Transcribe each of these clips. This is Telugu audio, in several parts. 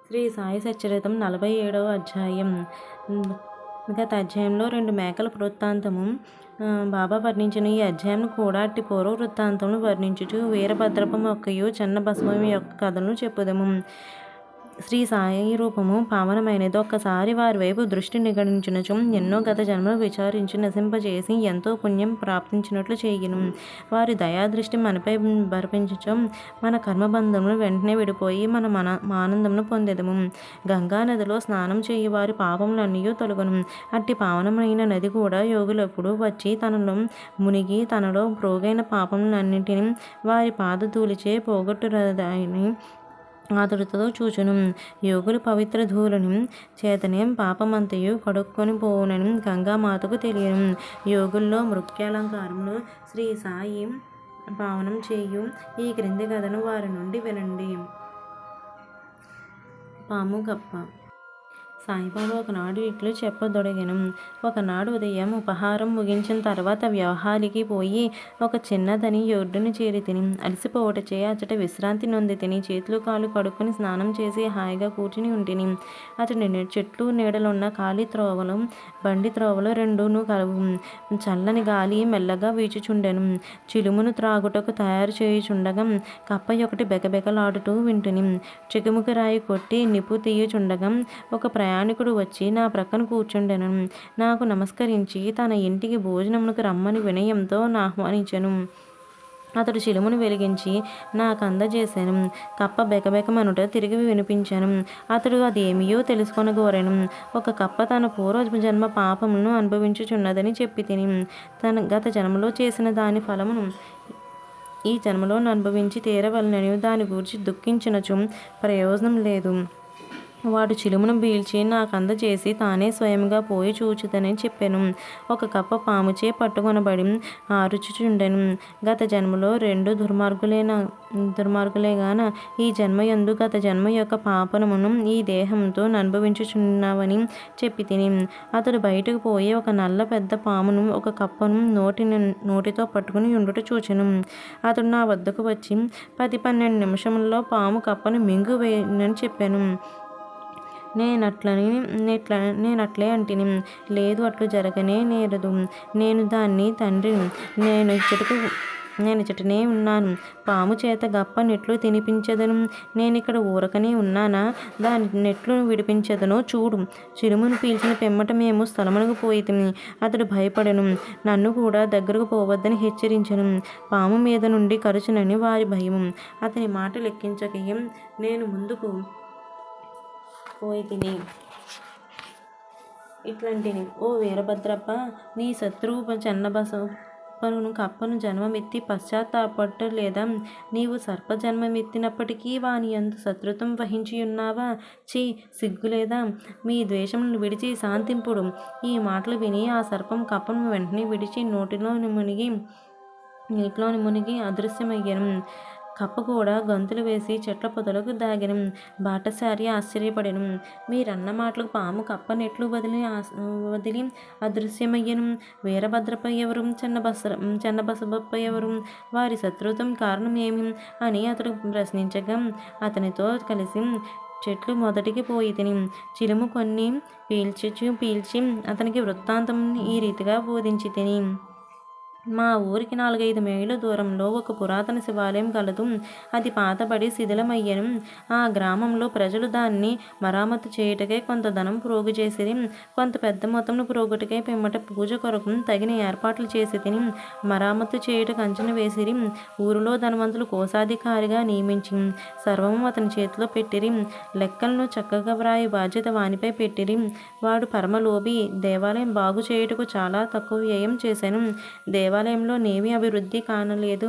శ్రీ సాయి సచ్చరితం 47వ అధ్యాయం. గత అధ్యాయంలో 2 మేకల వృత్తాంతము బాబా వర్ణించిన ఈ అధ్యాయం కూడా అట్టి పూర్వ వృత్తాంతమును వర్ణించుచు వీరభద్రప మొక్కయు చెన్నబసవము యొక్క కథలను చెప్పుదము. శ్రీ సాయి రూపము పావనమైనది. ఒక్కసారి వారి వైపు దృష్టి నిగడించినచు ఎన్నో గత జన్మలు విచారించి నశింపజేసి ఎంతో పుణ్యం ప్రాప్తించినట్లు చేయును. వారి దయాదృష్టి మనపై బర్పించచు మన కర్మబంధమును వెంటనే విడిపోయి మన ఆనందమును పొందెదము. గంగా నదిలో స్నానం చేయి వారి పాపములన్నీ తొలగును. అట్టి పావనమైన నది కూడా యోగులప్పుడు వచ్చి తనలో మునిగి తనలో ప్రోగైన పాపములన్నింటినీ వారి పాదధూళిచే పోగొట్టురదని ఆతురతతో చూచును. యోగులు పవిత్ర ధూళిని చేతనే పాపమంతయు కడుక్కొని పోవునని గంగామాతకు తెలియను. యోగుల్లో ముఖ్యాలంకారమును శ్రీ సాయి పావనం చేయు ఈ క్రింది కథను వారి నుండి వినండి. పాము గప్ప. సాయిబాబా ఒకనాడు ఇట్లు చెప్పదొడగెను. ఒకనాడు ఉదయం ఉపహారం ముగించిన తర్వాత వ్యవహారికి పోయి ఒక చిన్నదని ఒడ్డును చేరి తిని అలసిపోవటచే అచట విశ్రాంతి నొంది తిని చేతులు కాళ్ళు కడుక్కొని స్నానం చేసి హాయిగా కూర్చుని ఉంటిని. అతడి చెట్లు నీడలున్న ఖాళీ త్రోవలు బండి త్రోవలు రెండును కలవు. చల్లని గాలి మెల్లగా వీచుచుండెను. చిలుమును త్రాగుటకు తయారు చేయుచుండగా కప్ప ఒకటి బెకబెకలాడుతూ వింటుని. చికుముకి రాయి కొట్టి నిప్పు తీయుచుండగా ఒక ప్రయాణికుడు వచ్చి నా ప్రక్కన కూర్చుండెను. నాకు నమస్కరించి తన ఇంటికి భోజనమునకు రమ్మని వినయంతో ఆహ్వానించెను. అతడు చిలుమును వెలిగించి నాకు అందజేశాను. కప్ప బెకబెకమనుట తిరిగి వినిపించాను. అతడు అదేమియో తెలుసుకొనగోరెను. ఒక కప్ప తన పూర్వ జన్మ పాపములను అనుభవించుచున్నదని చెప్పి తిని తన గత జన్మలో చేసిన దాని ఫలమును ఈ జన్మలో అనుభవించి తీరవలనని దాని గురించి దుఃఖించినచు ప్రయోజనం లేదు. వాడు చిలుమును పీల్చి నాకు అందజేసి తానే స్వయంగా పోయి చూచుదని చెప్పాను. ఒక కప్ప పాముచే పట్టుకొనబడి ఆరుచుచుండెను. గత జన్మలో 2 దుర్మార్గులేగాన ఈ జన్మయందు గత జన్మ యొక్క పాపనమును ఈ దేహంతో అనుభవించుచున్నావని చెప్పి తిని అతడు బయటకు పోయి ఒక నల్ల పెద్ద పామును ఒక కప్పను నోటితో పట్టుకుని ఉండుట చూచెను. అతడు నా వద్దకు వచ్చి 10-12 నిమిషములలో పాము కప్పను మింగు వేయనని చెప్పాను. నేనట్లే అంటిని. లేదు, అట్లు జరగనే నేరదు. నేను దాన్ని తండ్రిని. నేను ఇచ్చటనే ఉన్నాను. పాము చేత గప్ప నెట్లు తినిపించదను. నేనిక్కడ ఊరకనే ఉన్నానా? దాని నెట్లు విడిపించదనో చూడు. చిలుమును పీల్చిన పిమ్మట మేము స్థలమునకు పోయితిమి. అతడు భయపడెను. నన్ను కూడా దగ్గరకు పోవద్దని హెచ్చరించెను. పాము మీద నుండి కరుచునని వారి భయము. అతని మాట లెక్కించకయం నేను ముందుకు పోయి తిని ఇట్లాంటిని. ఓ వీరభద్రప్ప, నీ శత్రువు చెన్నబసవను కప్పను జన్మమెత్తి పశ్చాత్తాపడలేదా? నీవు సర్పజన్మమెత్తినప్పటికీ వాని యందు శత్రుత్వం వహించియున్నావా? ఛీ, సిగ్గులేదా? మీ ద్వేషమును విడిచి శాంతింపుడు. ఈ మాటలు విని ఆ సర్పం కప్పను వెంటనే విడిచి నీటిలోని మునిగి అదృశ్యమయ్యాను. కప్ప కూడా గంతులు వేసి చెట్ల పొదలకు దాగెను. బాటసారి ఆశ్చర్యపడెను. మీరన్న మాటలకు పాము కప్ప నెట్లు వదిలి అదృశ్యమయ్యను. వీరభద్రప్ప ఎవరు? చెన్నబసవప్ప ఎవరు? వారి శత్రుత్వం కారణం ఏమి అని అతడు ప్రశ్నించగా అతనితో కలిసి చెట్లు మొదటికి పోయి తిని చిలుము కొన్ని పీల్చి అతనికి వృత్తాంతం ఈ రీతిగా బోధించి తిని. మా ఊరికి 4-5 మైళ్ళ దూరంలో ఒక పురాతన శివాలయం కలదు. అది పాతబడి శిథిలమయ్యను. ఆ గ్రామంలో ప్రజలు దాన్ని మరామత్తు చేయుటకై కొంత ధనం ప్రోగు చేసిరి. కొంత పెద్ద మొత్తంలో ప్రోగుటకై పిమ్మట పూజ కొరకు తగిన ఏర్పాట్లు చేసి తిని మరామత్తు చేయుటకు అంచనా వేసిరి. ఊరిలో ధనవంతులు కోశాధికారిగా నియమించి సర్వము అతని చేతిలో పెట్టిరి. లెక్కలను చక్కగా వ్రాయి బాధ్యత వానిపై పెట్టిరి. వాడు పరమలోభి. దేవాలయం బాగు చేయుటకు చాలా తక్కువ వ్యయం చేశాను. దేవాలయంలో నేమీ అభివృద్ధి కానలేదు.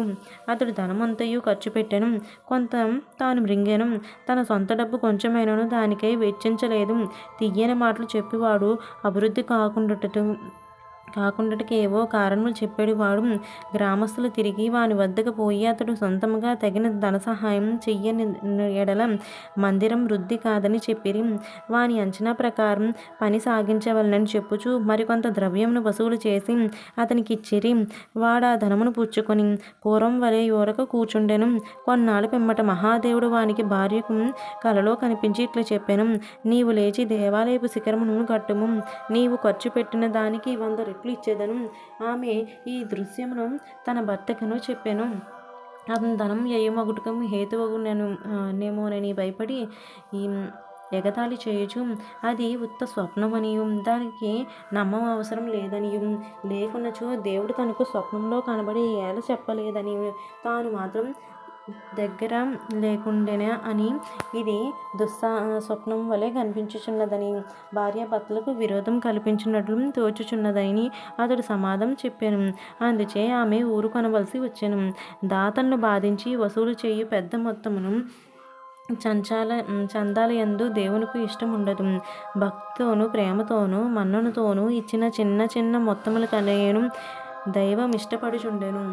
అతడు ధనమంతయు ఖర్చు పెట్టెను. కొంత తాను మృంగెను. తన సొంత డబ్బు కొంచెమైనను దానికై వెచ్చించలేదు. తీయని మాటలు చెప్పి వాడు అభివృద్ధి కాకుండాటికి ఏవో కారణములు చెప్పాడు. వాడు గ్రామస్తులు తిరిగి వాని వద్దకు పోయి అతడు సొంతముగా తగిన ధన సహాయం చెయ్యని ఎడల మందిరం వృద్ధి కాదని చెప్పిరి. వాని అంచనా ప్రకారం పని సాగించవలనని చెప్పుచు మరికొంత ద్రవ్యమును వసూలు చేసి అతనికి ఇచ్చిరి. వాడు ఆ ధనమును పుచ్చుకొని పూర్వం వలె ఊరక కూర్చుండెను. కొన్నాళ్ళు పిమ్మట మహాదేవుడు వానికి భార్యకు కలలో కనిపించి ఇట్లా చెప్పాను: నీవు లేచి దేవాలయపు శిఖరమును కట్టుము. నీవు ఖర్చు పెట్టిన దానికి 100 రెట్లు ఇచ్చేదను. ఆమె ఈ దృశ్యమును తన భర్తకును చెప్పాను. అతని ధనం వ్యయమగుటకు హేతువగునేమోనని భయపడి ఎగతాళి చేయొచ్చు. అది ఉత్త స్వప్నమనియు దానికి నమ్మం అవసరం లేదనియు, లేకున్నచో దేవుడు తనకు స్వప్నంలో కనబడి ఏల చెప్పలేదని తాను మాత్రం దగ్గర లేకుండెనా అని, ఇది స్వప్నం వలె కనిపించుచున్నదని, భార్యాభర్తలకు విరోధం కల్పించినట్లు తోచుచున్నదని అతడు సమాధానం చెప్పాను. అందుచే ఆమె ఊరుకొనవలసి వచ్చెను. దాతలను బాధించి వసూలు చేయు పెద్ద మొత్తమును చందాలయందు దేవునికి ఇష్టం ఉండదు. భక్తితోనూ ప్రేమతోనూ మన్ననతోనూ ఇచ్చిన చిన్న చిన్న మొత్తముల కలయను దైవం ఇష్టపడుచుండెను.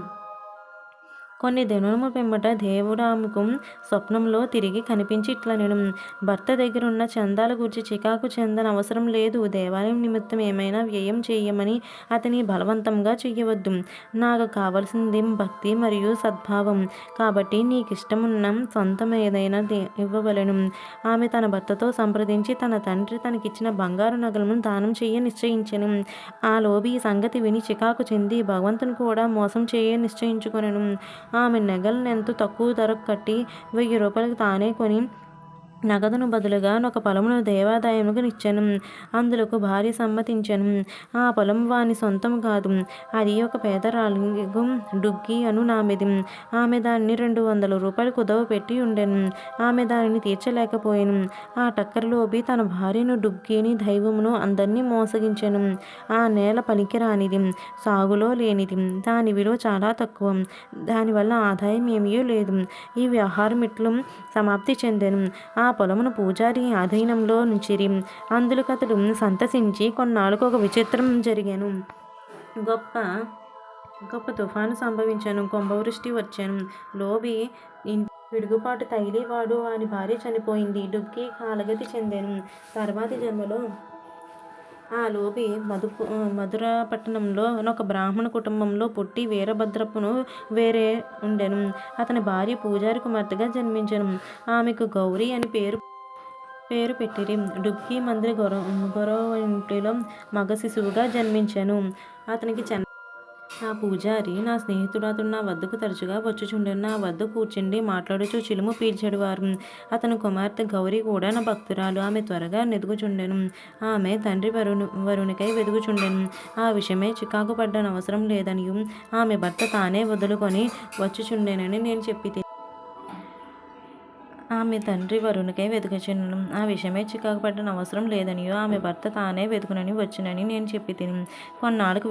కొన్ని దినముల పిమ్మట దేవుడు ఆమెకు స్వప్నంలో తిరిగి కనిపించి ఇట్లనెను: భర్త దగ్గరున్న చందాల గురించి చికాకు చెందని అవసరం లేదు. దేవాలయం నిమిత్తం ఏమైనా వ్యయం చేయమని అతని బలవంతంగా చెయ్యవద్దు. నాకు కావలసింది భక్తి మరియు సద్భావం. కాబట్టి నీకిష్టమున్న సొంతం ఏదైనా ఇవ్వవలెను. ఆమె తన భర్తతో సంప్రదించి తన తండ్రి తనకిచ్చిన బంగారు నగలను దానం చేయ నిశ్చయించెను. ఆ లోబి ఈ సంగతి విని చికాకు చెంది భగవంతుని కూడా మోసం చేయ నిశ్చయించుకొనెను. ఆమె నగలనెంతో తక్కువ ధరకు కట్టి 1000 రూపాయలకు తానే కొని నగదును బదులుగా ఒక పొలమును దేవాదాయముకు నిచ్చెను. అందులకు భార్య సమ్మతించెను. ఆ పొలం వాని సొంతం కాదు. అది ఒక పేదరాలిగు డుగ్గి అను నామెది. ఆమె దానిని 200 రూపాయలు కుదవ పెట్టి ఉండెను. ఆమె దానిని తీర్చలేకపోయాను. ఆ టక్కరలోబి తన భార్యను డుగ్గిని దైవమును అందరినీ మోసగించెను. ఆ నేల పనికిరానిది, సాగులో లేనిది, దాని విలువ చాలా తక్కువ, దానివల్ల ఆదాయం ఏమీ లేదు. ఈ వ్యవహారం ఇట్లు సమాప్తి చెందెను. ఆ పొలమును పూజారి అధీనంలో నుంచిరి. అందులకతడు సంతసించి కొన్నాళ్ళకు ఒక విచిత్రం జరిగాను. గొప్ప తుఫాను సంభవించాను. కుంభవృష్టి వచ్చాను. లోబి పిడుగుపాటు తగిలి వాడు వాని భార్య చనిపోయింది. డుగ్గి కాలగతి చెందాను. తర్వాతి జన్మలో ఆ లోబి మధుర పట్టణంలో ఒక బ్రాహ్మణ కుటుంబంలో పుట్టి వీరభద్రపును వేరే ఉండెను. అతని భార్య పూజారి కుమార్తెగా జన్మించెను. ఆమెకు గౌరీ అని పేరు పెట్టిరి. డుగ్గి మందిర గొరవింటిలో మగ శిశువుగా జన్మించెను. అతనికి ఆ పూజారి నా స్నేహితుడు. అతడు నా వద్దకు తరచుగా వచ్చుచుండెను. నా వద్ద కూర్చుండి మాట్లాడుచు చిలుము పీల్చెడువారు. అతని కుమార్తె గౌరీ కూడా నా భక్తురాలు. ఆమె త్వరగా నెదుగుచుండెను. ఆమె తండ్రి వరునికై వెదుగుచుండెను. ఆ విషయమై చికాకు పడ్డనవసరం లేదనియు, ఆమె భర్త తానే వదులుకొని వచ్చుచుండెనని నేను చెప్పి ఆమె తండ్రి వరునికై వెదుకుచుండెను. ఆ విషయమై చికాకు పడ్డన అవసరం లేదనియో, ఆమె భర్త తానే వెదుకునని వచ్చునని నేను చెప్పి తిని. కొన్నాళ్ళకు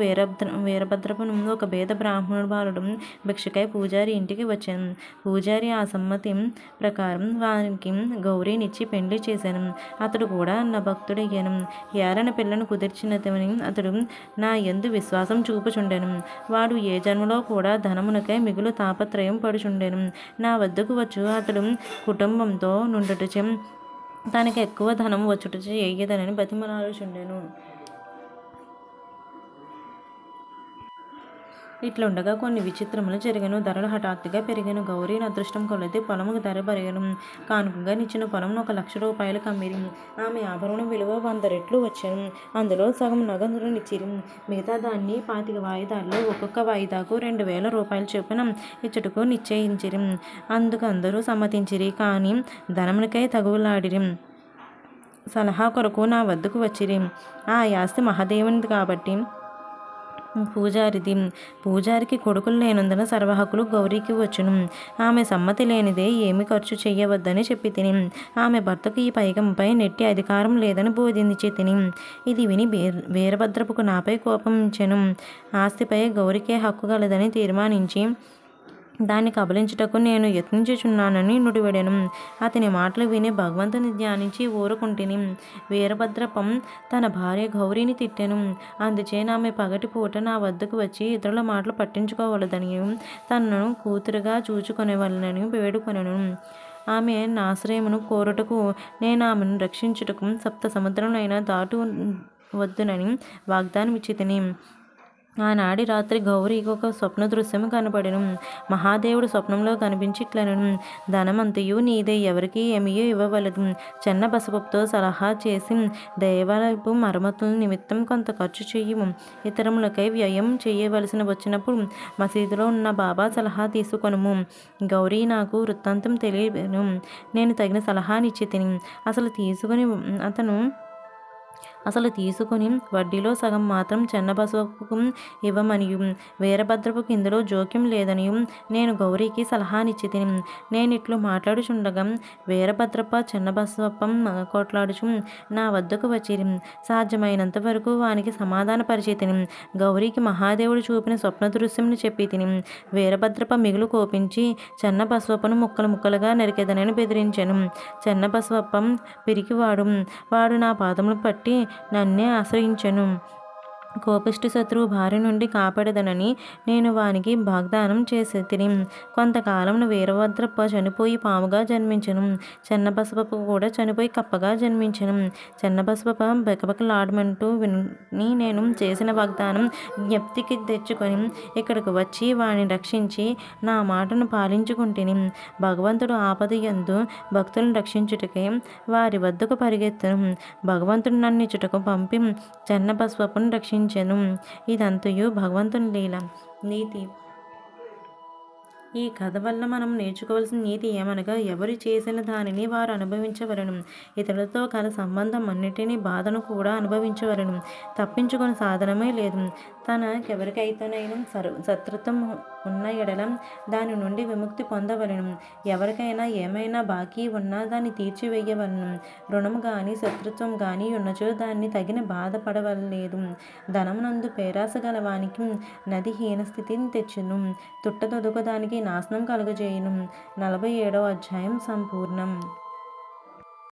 వీరభద్రపును ఒక భేద బ్రాహ్మణుడు బాలుడు భిక్షకై పూజారి ఇంటికి వచ్చాను. పూజారి ఆ సమ్మతి ప్రకారం వారికి గౌరీనిచ్చి పెండ్లి చేశాను. అతడు కూడా నా భక్తుడయ్యాను. ఏలన పిల్లను కుదిర్చినతని అతడు నా యందు విశ్వాసం చూపుచుండెను. వాడు ఏ జన్మలో కూడా ధనమునకై మిగులు తాపత్రయం పడుచుండెను. నా వద్దకు వచ్చు అతడు కుటుంబంతో నుండుటచే తనకు ఎక్కువ ధనం వచ్చుటచే ఏయదనని బతిమలాడుచుండెను. ఇట్లుండగా కొన్ని విచిత్రములు జరిగెను. ధరలు హఠాత్తుగా పెరిగెను. గౌరీని అదృష్టం కొలది పొలముకు ధర పెరిగెను. కానుకగా నిచ్చిన పొలమును 1,00,000 రూపాయలకు అమ్మిరి. ఆమె ఆభరణం విలువ 100 రెట్లు వచ్చెను. అందులో సగం నగదును నిచ్చిరి. మిగతా దాన్ని 25 వాయిదాల్లో ఒక్కొక్క వాయిదాకు 2,000 రూపాయలు చొప్పున ఇచ్చుటకు నిశ్చయించిరి. అందుకు అందరూ సమ్మతించిరి. కానీ ధనమునికై తగువులాడిరి. సలహా కొరకు నా వద్దకు వచ్చిరి. ఆ ఆస్తి మహాదేవునిది కాబట్టి పూజారికి కొడుకులు లేనందున సర్వహక్కులు గౌరీకి వచ్చును. ఆమె సమ్మతి లేనిదే ఏమి ఖర్చు చెయ్యవద్దని చెప్పి తిని. ఆమె భర్తకు ఈ పైకంపై నెట్టి అధికారం లేదని బోధించి తిని. ఇది విని వీరభద్రపుకు నాపై కోపంచెను. ఆస్తిపై గౌరికే హక్కు కలదని తీర్మానించి దాన్ని కబలించుటకు నేను యత్నించుచున్నానని నుడివెడెను. అతని మాటలు విని భగవంతుని ధ్యానించి ఊరుకుంటిని. వీరభద్రప్పం తన భార్య గౌరిని తిట్టెను. అందుచే ఆమె పగటిపూట నా వద్దకు వచ్చి ఇతరుల మాటలు పట్టించుకోవలదని, తనను కూతురుగా చూచుకొనవలెనని వేడుకొనెను. ఆమె నాశ్రయమును కోరుటకు నేను ఆమెను రక్షించుటకు 7 సముద్రములైనా దాటు వద్దునని వాగ్దానం ఇచ్చితిని. ఆనాడి రాత్రి గౌరికి ఒక స్వప్న దృశ్యము కనపడెను. మహాదేవుడు స్వప్నంలో కనిపించి ఇట్లనెను: ధనమంతయు నీదే, ఎవరికి ఏమియో ఇవ్వవలదు. చెన్న బసవపుతో సలహా చేసి దేవాలయపు మరమ్మతుల నిమిత్తం కొంత ఖర్చు చెయ్యము. ఇతరములకై వ్యయం చేయవలసిన వచ్చినప్పుడు మసీదులో ఉన్న బాబా సలహా తీసుకొనుము. గౌరీ నాకు వృత్తాంతం తెలియను. నేను తగిన సలహానిచ్చి తిని అసలు తీసుకుని వడ్డీలో సగం మాత్రం చెన్నబసవకు ఇవ్వమనియు, వీరభద్రపుకు ఇందులో జోక్యం లేదనియు నేను గౌరీకి సలహానిచ్చి తిని. నేనిట్లు మాట్లాడుచుండగా వీరభద్రప్ప చెన్నబసవప్పం కొట్లాడుచు నా వద్దకు వచ్చిరి. సాధ్యమైనంత వరకు వానికి సమాధాన పరిచితిని. గౌరీకి మహాదేవుడు చూపిన స్వప్న దృశ్యంను చెప్పి తిని. వీరభద్రప్ప మిగులు కోపించి చెన్నబసవప్పను ముక్కలు ముక్కలుగా నరికెదనని బెదిరించెను. చెన్నబసవప్పం పిరికివాడు. వాడు నా పాదములు పట్టి నన్నే ఆశ్రయించెను. కోపిష్టి శత్రువు భార్య నుండి కాపాడదనని నేను వానికి వాగ్దానం చేసి తిని. కొంతకాలమున వీరభద్రప్ప చనిపోయి పాముగా జన్మించెను. చెన్నబసవప్ప కూడా చనిపోయి కప్పగా జన్మించెను. చెన్నబసవప్ప బెకబెకలాడమంటూ విని నేను చేసిన వాగ్దానం జ్ఞప్తికి తెచ్చుకొని ఇక్కడకు వచ్చి వాని రక్షించి నా మాటను పాలించుకుంటిని. భగవంతుడు ఆపద యందు భక్తులను రక్షించుటకై వారి వద్దకు పరిగెత్తెను. భగవంతుడు నన్నిచ్చుటకు పంపి చెన్నబసవప్పను రక్షించెను. ఇదంతయు భగవంతుని లీల. నీతి: ఈ కథ వల్ల మనం నేర్చుకోవాల్సిన నీతి ఏమనగా, ఎవరు చేసిన దానిని వారు అనుభవించవలను. ఇతరులతో కల సంబంధం అన్నిటినీ బాధను కూడా అనుభవించవలను. తప్పించుకుని సాధనమే లేదు. తనకెవరికైతేనైనా శత్రుత్వం ఉన్న ఎడల దాని నుండి విముక్తి పొందవలను. ఎవరికైనా ఏమైనా బాకీ ఉన్నా దాన్ని తీర్చివేయవలను. రుణం గాని శత్రుత్వం గాని ఉన్నచో దాన్ని తగిన బాధపడవలేదు. ధనమునందు పేరాస గలవానికి నది హీనస్థితిని తెచ్చును, తుట్టదొదకు దానికి నాశనం కలుగజేయును. 47వ అధ్యాయం సంపూర్ణం.